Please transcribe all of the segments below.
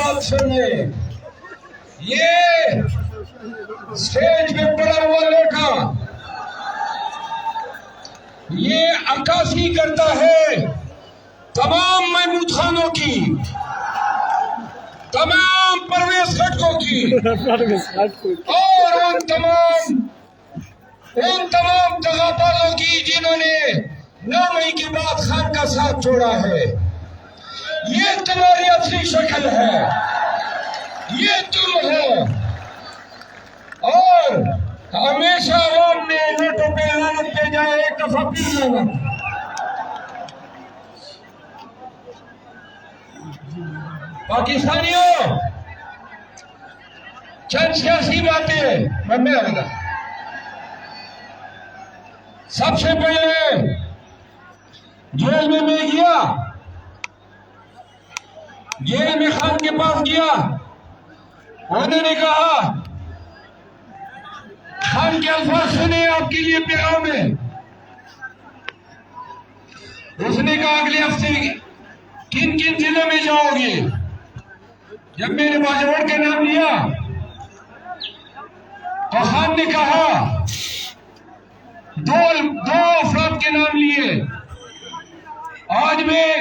बात सुनिए, ये स्टेज पे पड़ा हुआ लड़का ये अक्कासी करता है तमाम महमूद खानों की, तमाम परवेज खटकों की और उन तमाम दगाबाजों की जिन्होंने 9 मई के बाद खान का साथ छोड़ा है। ये तुम्हारी असली शक्ल है, ये तुम हो। और हमेशा आवाम ने नोटों पे लानत पे जाए, एक दफा फिर लानत। पाकिस्तानियों, चंद सियासी बातें मन में आएगा। सबसे पहले जेल में मैं गया, जेल में खान के पास गया, उन्होंने कहा खान के अल्फाज सुने आपके लिए पैगाम है। उसने कहा अगले हफ्ते किन किन जिलों में जाओगे। जब मैंने बाजवाड़ का नाम लिया तो खान ने कहा दो अफराद के नाम लिए। आज मैं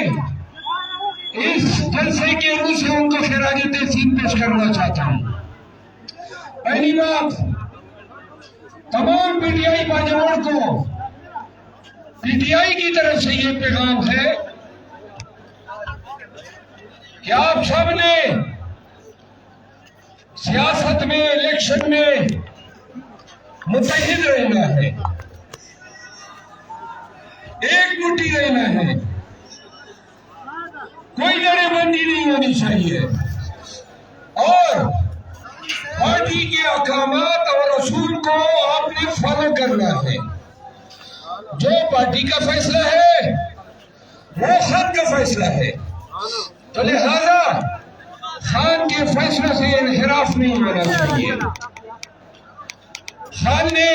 इस जलसे के रूह से उनको खिराज तहसीन पेश करना चाहता हूं। पहली बात, तमाम पीटीआई बाजवाड़ को पीटीआई की तरफ से ये पैगाम है कि आप सब ने सियासत में, इलेक्शन में मुत्तहिद रहना है, एक मुट्ठी रहना है, कोई लड़ेबंदी नहीं होनी चाहिए और पार्टी के अहकामात और असूल को आपने फॉलो करना है। जो पार्टी का फैसला है वो खान का फैसला है, तो लिहाजा खान के फैसले से इनहिराफ नहीं होना चाहिए। खान ने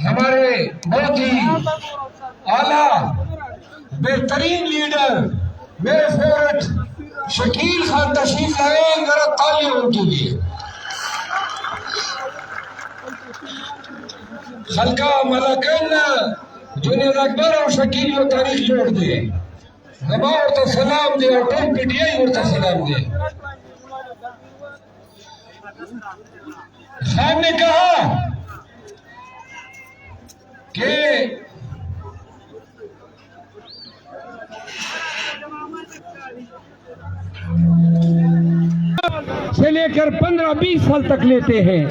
हमारे बहुत ही आला बेहतरीन लीडर मेरे फेवरेट शकील खान तशरीफ लाए, जरा ताली उनके लिए। खलका मलकन जूनियर अकबर और शकील वो तारीख जोड़ दे, हमा और तो सलाम दे और टोल पीटीआई और तो सलाम दे। खान ने कहा कि से लेकर 15-20 साल तक लेते हैं।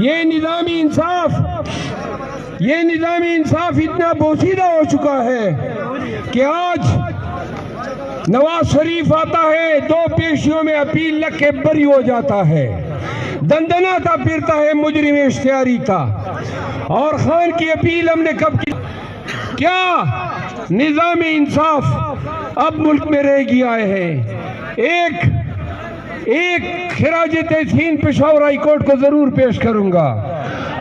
ये निज़ामी इंसाफ इतना बोसीदा हो चुका है कि आज नवाज शरीफ आता है, 2 पेशियों में अपील लग के बरी हो जाता है, दंदनाता फिरता है मुजरिम इश्तियारी का। और खान की अपील हमने कब की? क्या निज़ामी इंसाफ अब मुल्क में रह गया है? एक खिराज तहसीन पेशावर हाई कोर्ट को जरूर पेश करूंगा।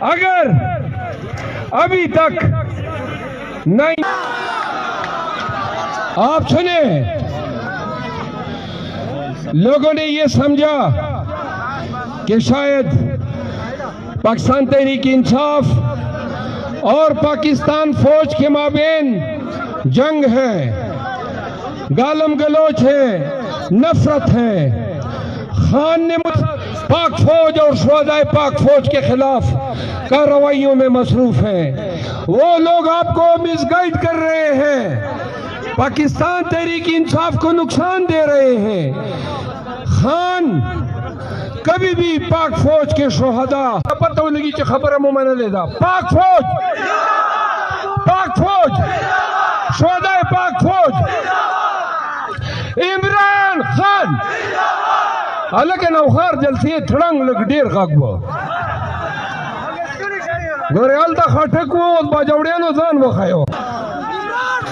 अगर अभी तक नहीं आप सुने, लोगों ने ये समझा कि शायद पाकिस्तान तहरीक इंसाफ और पाकिस्तान फौज के माबेन जंग है, गालम गलोच है, नफरत है। खान ने पाक फौज और शुहदाए पाक फौज के खिलाफ कार्रवाइयों में मसरूफ हैं। वो लोग आपको मिसगाइड कर रहे हैं, पाकिस्तान तहरीक इंसाफ को नुकसान दे रहे हैं। खान कभी भी पाक फौज के शुहदा पता लगी कि खबर मुमन लेदा पाक फौज शुहदाए पाक फौज इमरान खान अलग नौखार जलसे थड़ंग लग डेर खाकबो गोरेल ता खटको बाजवड़े नो जान वखायो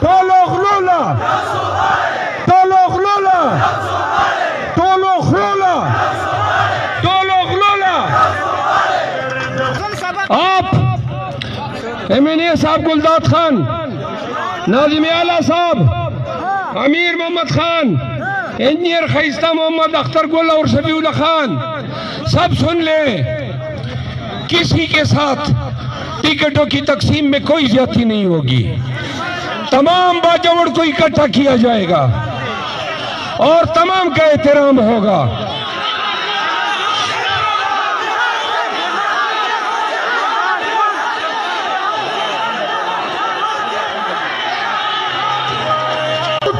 टोलो खलोला आप एमएनए साहब गुलदाद खान नाज़िम आला साहब, अमीर मोहम्मद खान, इंजीनियर खैस्ता मोहम्मद, अख्तर गुल और शबीउल्लाह खान, सब सुन ले, किसी के साथ टिकटों की तकसीम में कोई ज्यादती नहीं होगी। तमाम बाजावड़ को इकट्ठा किया जाएगा और तमाम का एहतराम होगा।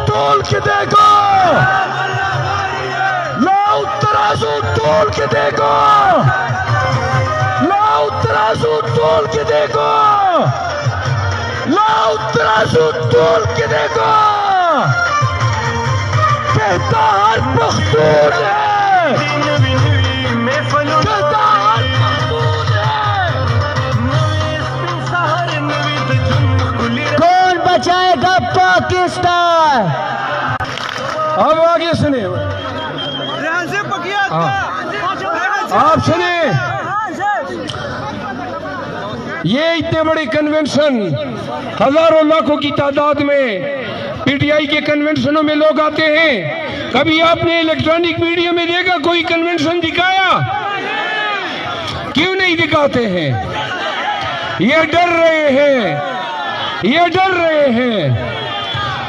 तोल के देखो, लाओ तराजू तोल के देखो, लाओ तराजू तोल के देखो, लाओ तराजू तोल के देखो। कहता हर पख्तून है, कहता हर पख्तून है। कौन बचाएगा पाकिस्तान? अब आगे सुने, आप सुने, ये इतने बड़े कन्वेंशन, हजारों लाखों की तादाद में पीटीआई के कन्वेंशनों में लोग आते हैं। कभी आपने इलेक्ट्रॉनिक मीडिया में देखा कोई कन्वेंशन दिखाया? क्यों नहीं दिखाते हैं? ये डर रहे हैं, ये डर रहे हैं।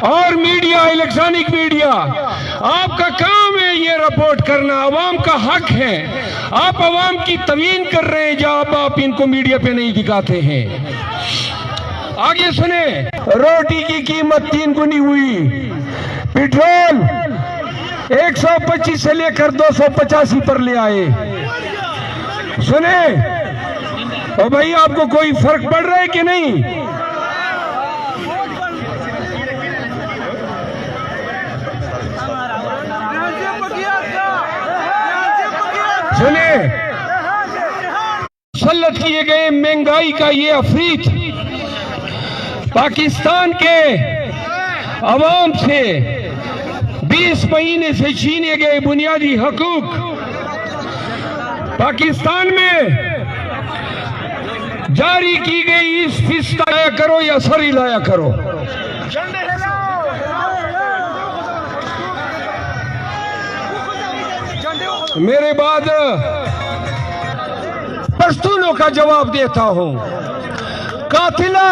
और मीडिया, इलेक्ट्रॉनिक मीडिया, आपका काम है ये रिपोर्ट करना, अवाम का हक है। आप अवाम की तवीन कर रहे हैं जब आप इनको मीडिया पे नहीं दिखाते हैं। आगे सुने, रोटी की कीमत 3 गुनी हुई, पेट्रोल 125 से लेकर 285 पर ले आए। सुने, और भाई आपको कोई फर्क पड़ रहा है कि नहीं? सुने, सल्लत किए गए महंगाई का ये अफरीत पाकिस्तान के अवाम से 20 महीने से छीने गए बुनियादी हकूक, पाकिस्तान में जारी की गई इस फीसद लाया करो या सरी लाया करो। मेरे बाद पश्तूनों का जवाब देता हूं। कातिला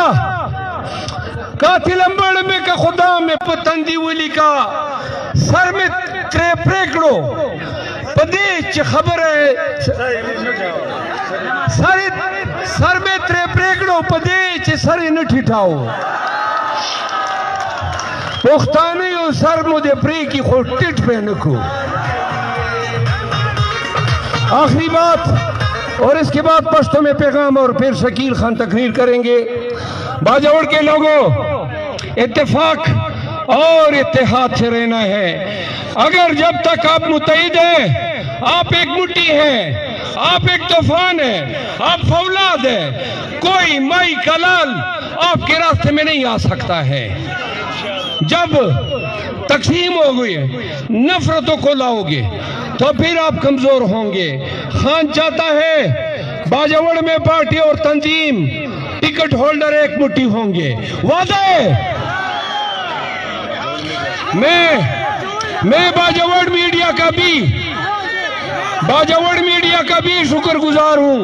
कातिलंबड़ में का खुदा में पतंदी वली का सर में त्रेप्रेकड़ो पदेच खबर है, सर में त्रेप्रेकड़ो पदेच सर न ठिठाओ पुख्तानी और सर मुझे प्रे की खोटिट पे नखो। आखिरी बात, और इसके बाद पश्तो में पैगाम और फिर शकील खान तकरीर करेंगे। बाजावड़ के लोगों, इत्तेफाक और इत्तेहाद से रहना है। अगर जब तक आप मुत्तहिद हैं, आप एक मुट्ठी हैं, आप एक तूफान हैं, आप फौलाद हैं, कोई माई कलाल आपके रास्ते में नहीं आ सकता है। जब तकसीम हो गई, नफरतों को लाओगे तो फिर आप कमजोर होंगे। खान चाहता है बाजावड़ में पार्टी और तंजीम टिकट होल्डर एक मुट्ठी होंगे। वादे मैं बाजावड़ मीडिया का भी शुक्रगुजार हूं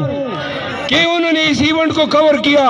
कि उन्होंने इस इवेंट को कवर किया।